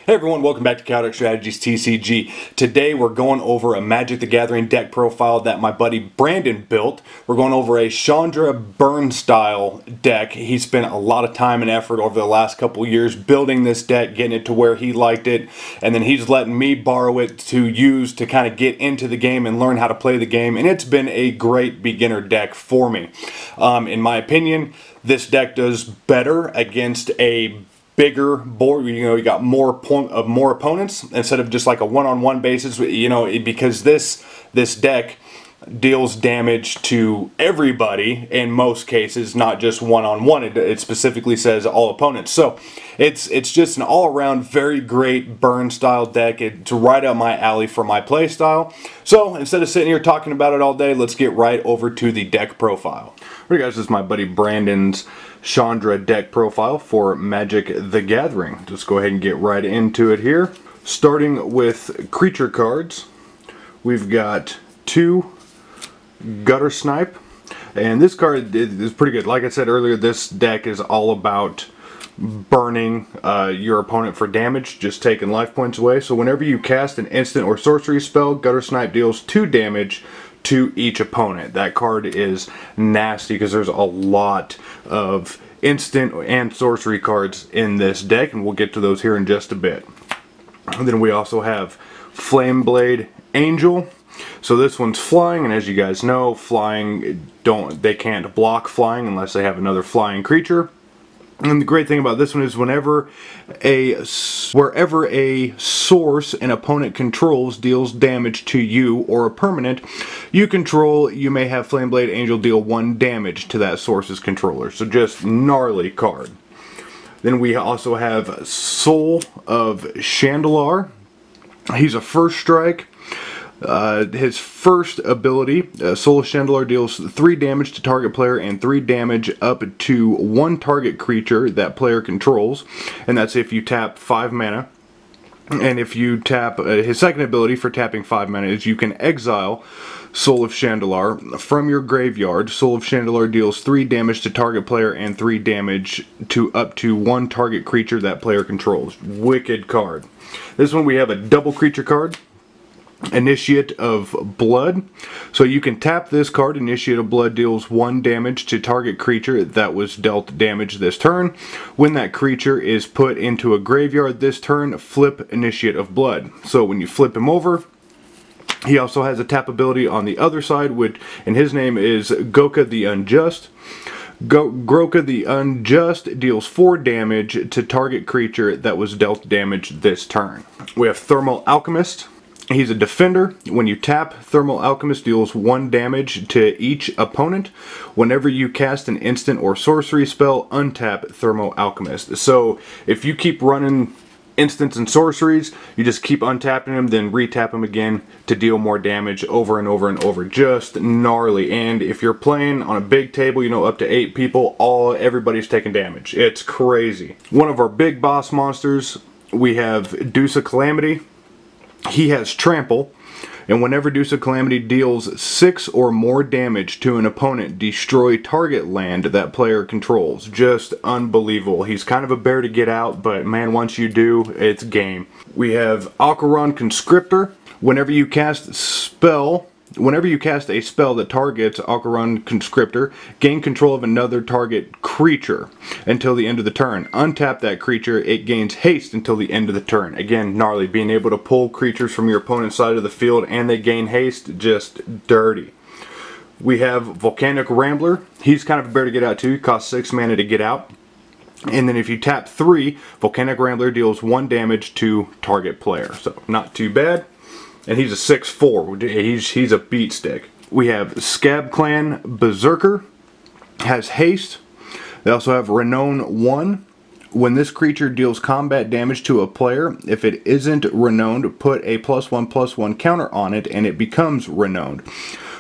Hey everyone, welcome back to Chaotic Strategies TCG. Today we're going over a Magic the Gathering deck profile that my buddy Brandon built. We're going over a Chandra Burn style deck. He spent a lot of time and effort over the last couple years building this deck, getting it to where he liked it, and then he's letting me borrow it to use to kind of get into the game and learn how to play the game, and it's been a great beginner deck for me. In my opinion, this deck does better against a bigger board. You got more opponents instead of just like a one-on-one basis, because this deck deals damage to everybody in most cases, not just one-on-one. It specifically says all opponents. So it's just an all-around very great burn style deck. It's right up my alley for my play style. So instead of sitting here talking about it all day, let's get right over to the deck profile. Alright guys, this is my buddy Brandon's Chandra deck profile for Magic the Gathering. Just go ahead and get right into it here. Starting with creature cards, we've got 2 Gutter Snipe, and this card is pretty good. Like I said earlier, this deck is all about burning your opponent for damage, just taking life points away. So whenever you cast an instant or sorcery spell, Gutter Snipe deals 2 damage to each opponent. That card is nasty because there's a lot of instant and sorcery cards in this deck, and we'll get to those here in just a bit. And then we also have Flame Blade Angel. So this one's flying, and as you guys know, flying they can't block flying unless they have another flying creature. And the great thing about this one is wherever a source an opponent controls deals damage to you or a permanent you control, you may have Flame Blade Angel deal 1 damage to that source's controller. So just gnarly card. Then we also have Soul of Chandelar. He's a first strike. His first ability, Soul of Chandelar, deals 3 damage to target player and 3 damage up to 1 target creature that player controls, and that's if you tap 5 mana. And if you tap, his second ability for tapping 5 mana is you can exile Soul of Chandelar from your graveyard. Soul of Chandelar deals 3 damage to target player and 3 damage to up to 1 target creature that player controls. Wicked card. This one we have a double creature card, Initiate of Blood. So you can tap this card. Initiate of Blood deals 1 damage to target creature that was dealt damage this turn. When that creature is put into a graveyard this turn, flip Initiate of Blood. So when you flip him over, he also has a tap ability on the other side, and his name is Goka the Unjust. Groka the Unjust deals 4 damage to target creature that was dealt damage this turn. We have Thermal Alchemist. He's a defender. When you tap, Thermal Alchemist deals 1 damage to each opponent. Whenever you cast an instant or sorcery spell, untap Thermal Alchemist. So if you keep running instants and sorceries, you just keep untapping them, then retap them again to deal more damage over and over and over. Just gnarly. And if you're playing on a big table, up to 8 people, everybody's taking damage. It's crazy. One of our big boss monsters, we have Deuce of Calamity. He has Trample, and whenever Deuce of Calamity deals 6 or more damage to an opponent, destroy target land that player controls. Just unbelievable. He's kind of a bear to get out, but man, once you do, it's game. We have Acheron Conscriptor. Whenever you cast a spell that targets Acheron Conscriptor, gain control of another target creature until the end of the turn. Untap that creature, it gains haste until the end of the turn. Again, gnarly. Being able to pull creatures from your opponent's side of the field and they gain haste, just dirty. We have Volcanic Rambler. He's kind of a bear to get out too. He costs 6 mana to get out. And then if you tap 3, Volcanic Rambler deals 1 damage to target player. So not too bad. And he's a 6/4. He's a beat stick. We have Scab Clan Berserker. Has haste. They also have Renown 1. When this creature deals combat damage to a player, if it isn't renowned, put a +1/+1 counter on it and it becomes renowned.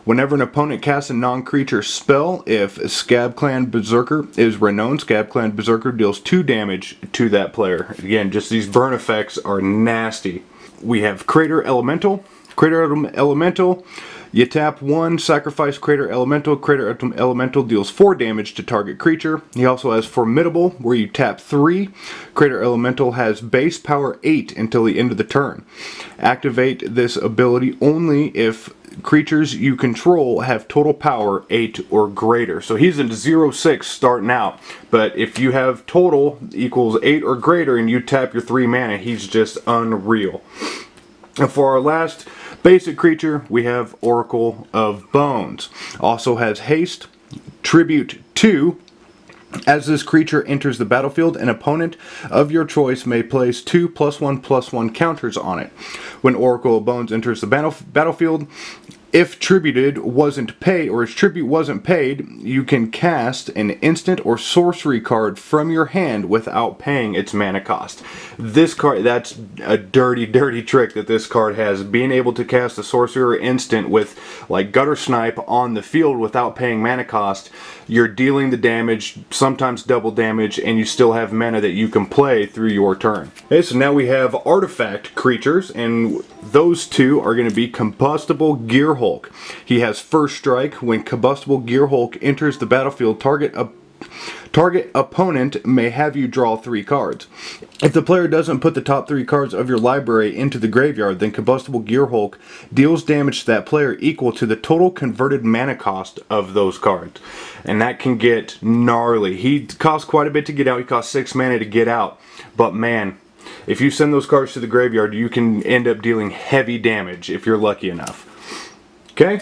Whenever an opponent casts a non-creature spell, if Scab Clan Berserker is renowned, Scab Clan Berserker deals 2 damage to that player. Again, just these burn effects are nasty. We have Crater Elemental. Crater Elemental You tap 1, sacrifice Crater Elemental. Crater Elemental deals 4 damage to target creature. He also has Formidable, where you tap 3. Crater Elemental has base power 8 until the end of the turn. Activate this ability only if creatures you control have total power 8 or greater. So he's in 0-6 starting out, but if you have total equals 8 or greater and you tap your 3 mana, he's just unreal. And for our last basic creature, we have Oracle of Bones. Also has haste, tribute 2. As this creature enters the battlefield, an opponent of your choice may place 2 +1/+1 counters on it. When Oracle of Bones enters the battlefield, if tributed wasn't paid, or its tribute wasn't paid, you can cast an instant or sorcery card from your hand without paying its mana cost. This card, that's a dirty, dirty trick that this card has. Being able to cast a sorcery or instant with like Gutter Snipe on the field without paying mana cost. You're dealing the damage, sometimes double damage, and you still have mana that you can play through your turn. Okay, so now we have artifact creatures, and those two are going to be Combustible Gearhulk. He has first strike. When Combustible Gearhulk enters the battlefield, target opponent may have you draw 3 cards. If the player doesn't put the top 3 cards of your library into the graveyard, then Combustible Gearhulk deals damage to that player equal to the total converted mana cost of those cards. And that can get gnarly. He costs quite a bit to get out. He costs 6 mana to get out. But man, if you send those cards to the graveyard, you can end up dealing heavy damage if you're lucky enough. Okay?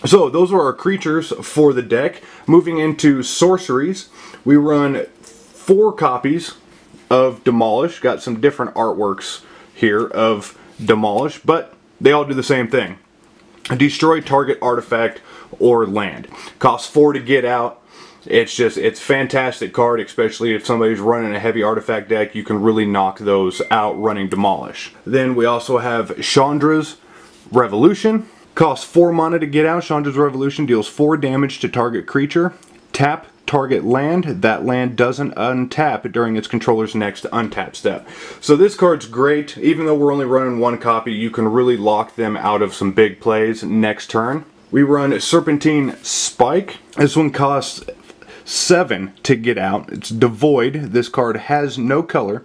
So those are our creatures for the deck. Moving into sorceries, we run 4 copies of Demolish. Got some different artworks here of Demolish, but they all do the same thing. Destroy target artifact or land. Costs 4 to get out. It's a fantastic card, especially if somebody's running a heavy artifact deck. You can really knock those out running Demolish. Then we also have Chandra's Revolution. Costs 4 mana to get out. Chandra's Revolution deals 4 damage to target creature. Tap target land. That land doesn't untap during its controller's next untap step. So this card's great. Even though we're only running 1 copy, you can really lock them out of some big plays next turn. We run Serpentine Spike. This one costs 7 to get out. It's devoid. This card has no color.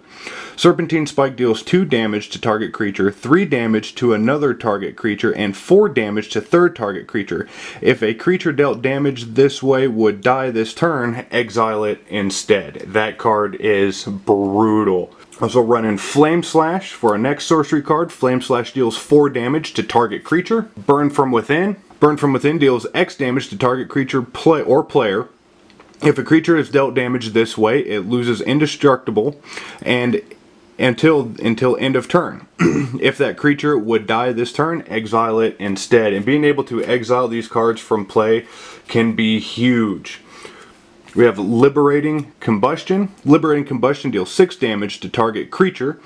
Serpentine Spike deals 2 damage to target creature, 3 damage to another target creature, and 4 damage to third target creature. If a creature dealt damage this way would die this turn, exile it instead. That card is brutal. Also running Flame Slash for our next sorcery card. Flame Slash deals 4 damage to target creature. Burn from Within. Burn from Within deals X damage to target creature or player. If a creature is dealt damage this way, it loses indestructible and until end of turn. If that creature would die this turn, exile it instead. And being able to exile these cards from play can be huge. We have Liberating Combustion. Liberating Combustion deals 6 damage to target creature.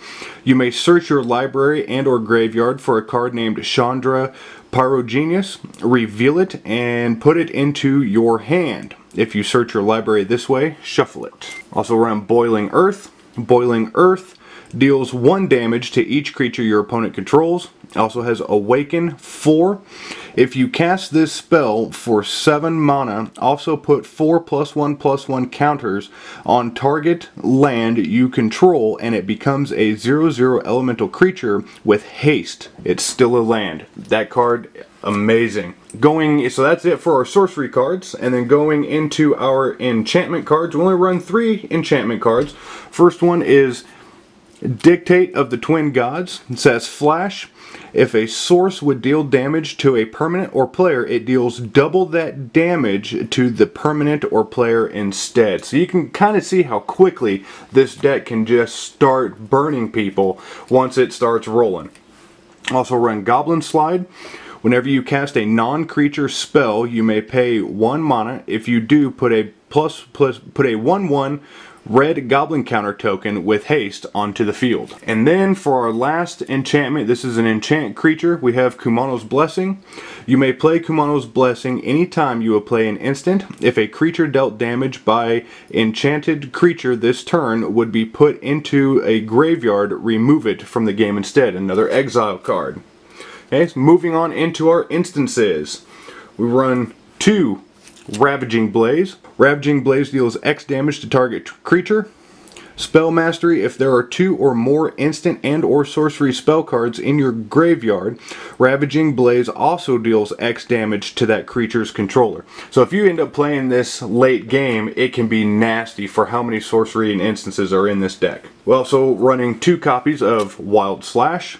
You may search your library and or graveyard for a card named Chandra Pyrogenius, reveal it, and put it into your hand. If you search your library this way, shuffle it. Also run Boiling Earth. Boiling Earth deals 1 damage to each creature your opponent controls. Also has Awaken 4. If you cast this spell for 7 mana, also put 4 +1/+1 counters on target land you control, and it becomes a 0/0 elemental creature with haste. It's still a land. That card, amazing. So that's it for our sorcery cards, and then going into our enchantment cards, we only run 3 enchantment cards. First one is Dictate of the Twin Gods. It says Flash. If a source would deal damage to a permanent or player, it deals double that damage to the permanent or player instead. So you can kind of see how quickly this deck can just start burning people once it starts rolling. Also run Goblin Slide. Whenever you cast a non-creature spell, you may pay 1 mana. If you do, put a 1/1 red goblin counter token with haste onto the field. And then for our last enchantment, this is an enchant creature. We have Kumano's Blessing. You may play Kumano's Blessing anytime you will play an instant. If a creature dealt damage by enchanted creature this turn would be put into a graveyard, remove it from the game instead. Another exile card. Okay, so moving on into our instances. We run 2 Ravaging Blaze. Ravaging Blaze deals X damage to target creature. Spell Mastery, if there are 2 or more instant and or sorcery spell cards in your graveyard, Ravaging Blaze also deals X damage to that creature's controller. So if you end up playing this late game, it can be nasty for how many sorcery and instances are in this deck. We're also running 2 copies of Wild Slash.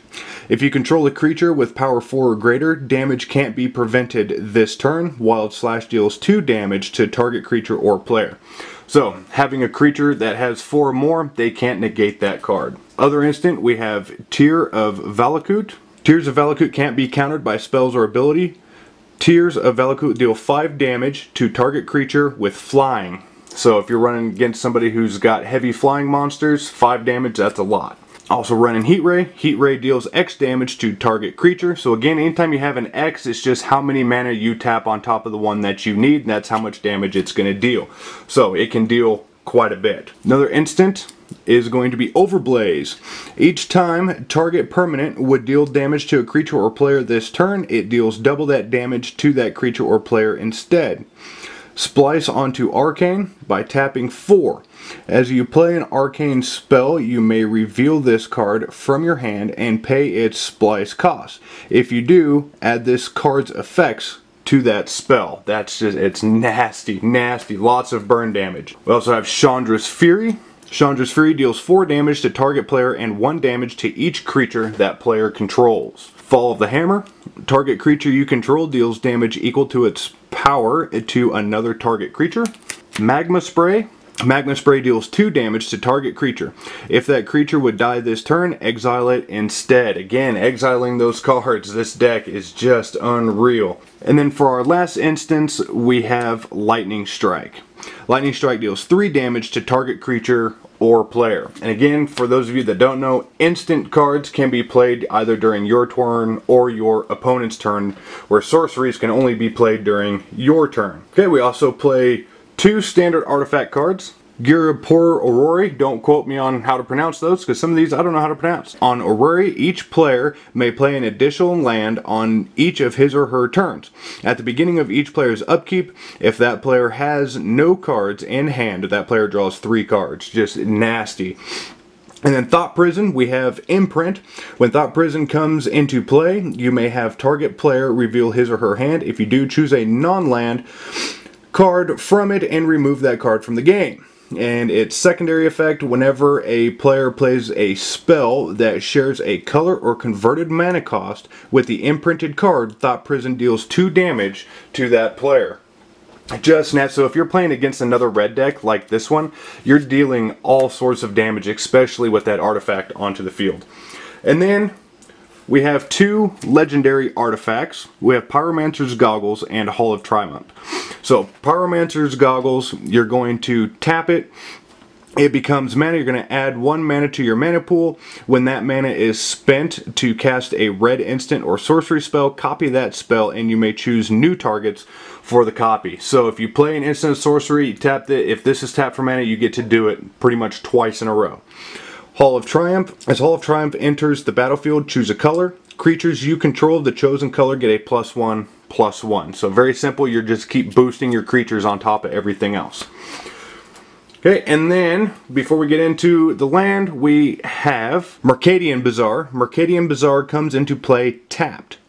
If you control a creature with power 4 or greater, damage can't be prevented this turn. Wild Slash deals 2 damage to target creature or player. So, having a creature that has 4 or more, they can't negate that card. Other instant, we have Tear of Valakut. Tears of Valakut can't be countered by spells or ability. Tears of Valakut deal 5 damage to target creature with flying. So if you're running against somebody who's got heavy flying monsters, 5 damage, that's a lot. Also running Heat Ray. Heat Ray deals X damage to target creature. So again, anytime you have an X, it's just how many mana you tap on top of the one that you need, and that's how much damage it's going to deal. So it can deal quite a bit. Another instant is going to be Overblaze. Each time target permanent would deal damage to a creature or player this turn, it deals double that damage to that creature or player instead. Splice onto Arcane by tapping 4. As you play an arcane spell, you may reveal this card from your hand and pay its splice cost. If you do, add this card's effects to that spell. That's just, it's nasty, nasty. Lots of burn damage. We also have Chandra's Fury. Chandra's Fury deals 4 damage to target player and 1 damage to each creature that player controls. Fall of the Hammer. Target creature you control deals damage equal to its power to another target creature. Magma Spray. Magma Spray deals 2 damage to target creature. If that creature would die this turn, exile it instead. Again, exiling those cards. This deck is just unreal. And then for our last instance, we have Lightning Strike. Lightning Strike deals 3 damage to target creature or player. And again, for those of you that don't know, instant cards can be played either during your turn or your opponent's turn, where sorceries can only be played during your turn. Okay, we also play 2 standard artifact cards. Girapur Aurori, don't quote me on how to pronounce those, because some of these I don't know how to pronounce. On Aurori, each player may play an additional land on each of his or her turns. At the beginning of each player's upkeep, if that player has no cards in hand, that player draws 3 cards. Just nasty. And then Thought Prison, we have Imprint. When Thought Prison comes into play, you may have target player reveal his or her hand. If you do, choose a non-land card from it and remove that card from the game. And its secondary effect, whenever a player plays a spell that shares a color or converted mana cost with the imprinted card, Thought Prison deals 2 damage to that player. Just now, so if you're playing against another red deck like this one, you're dealing all sorts of damage, especially with that artifact onto the field. And then we have 2 legendary artifacts. We have Pyromancer's Goggles and Hall of Triumph. So Pyromancer's Goggles, you're going to tap it. It becomes mana. You're going to add 1 mana to your mana pool. When that mana is spent to cast a red instant or sorcery spell, copy that spell and you may choose new targets for the copy. So if you play an instant sorcery, you tap it. If this is tapped for mana, you get to do it pretty much twice in a row. Hall of Triumph. As Hall of Triumph enters the battlefield, choose a color. Creatures you control of the chosen color get a +1/+1. So very simple, you just keep boosting your creatures on top of everything else. Okay, and then, before we get into the land, we have Mercadian Bazaar. Mercadian Bazaar comes into play tapped.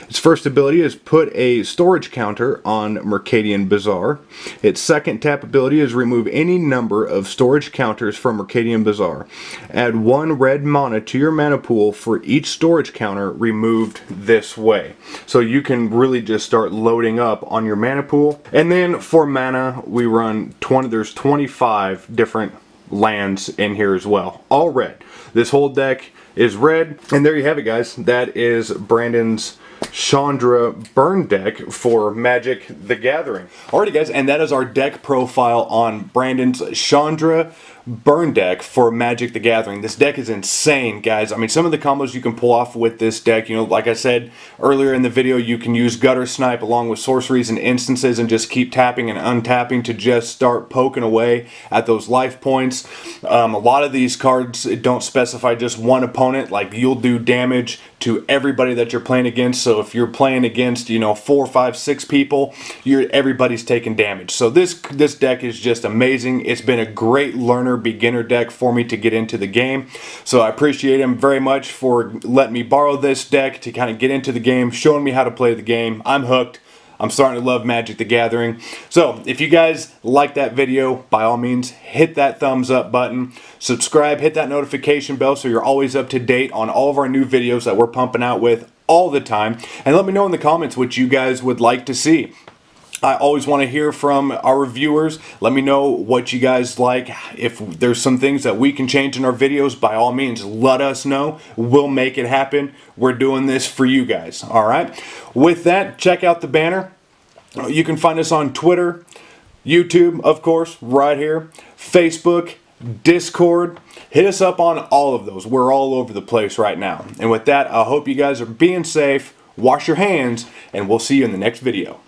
Its first ability is put a storage counter on Mercadian Bazaar. Its second tap ability is remove any number of storage counters from Mercadian Bazaar. Add 1 red mana to your mana pool for each storage counter removed this way. So you can really just start loading up on your mana pool. And then for mana, we run there's 25 different lands in here as well. All red. This whole deck is red. And there you have it, guys. That is Brandon's Chandra burn deck for Magic the Gathering. Alrighty guys, and that is our deck profile on Brandon's Chandra burn deck for Magic the Gathering. This deck is insane, guys. I mean, some of the combos you can pull off with this deck, you know, like I said earlier in the video, you can use Gutter Snipe along with sorceries and instances and just keep tapping and untapping to just start poking away at those life points. A lot of these cards don't specify just one opponent. Like, you'll do damage to everybody that you're playing against. So if you're playing against, you know, 4, 5, 6 people, everybody's taking damage. So this deck is just amazing. It's been a great learner beginner deck for me to get into the game. So I appreciate him very much for letting me borrow this deck to kind of get into the game, showing me how to play the game. I'm hooked. I'm starting to love Magic the Gathering. So if you guys like that video, by all means, hit that thumbs up button. Subscribe, hit that notification bell so you're always up to date on all of our new videos that we're pumping out with all the time. And let me know in the comments what you guys would like to see. I always want to hear from our viewers. Let me know what you guys like. If there's some things that we can change in our videos, by all means, let us know. We'll make it happen. We're doing this for you guys. All right. With that, check out the banner. You can find us on Twitter, YouTube, of course, right here, Facebook, Discord. Hit us up on all of those. We're all over the place right now. And with that, I hope you guys are being safe. Wash your hands, and we'll see you in the next video.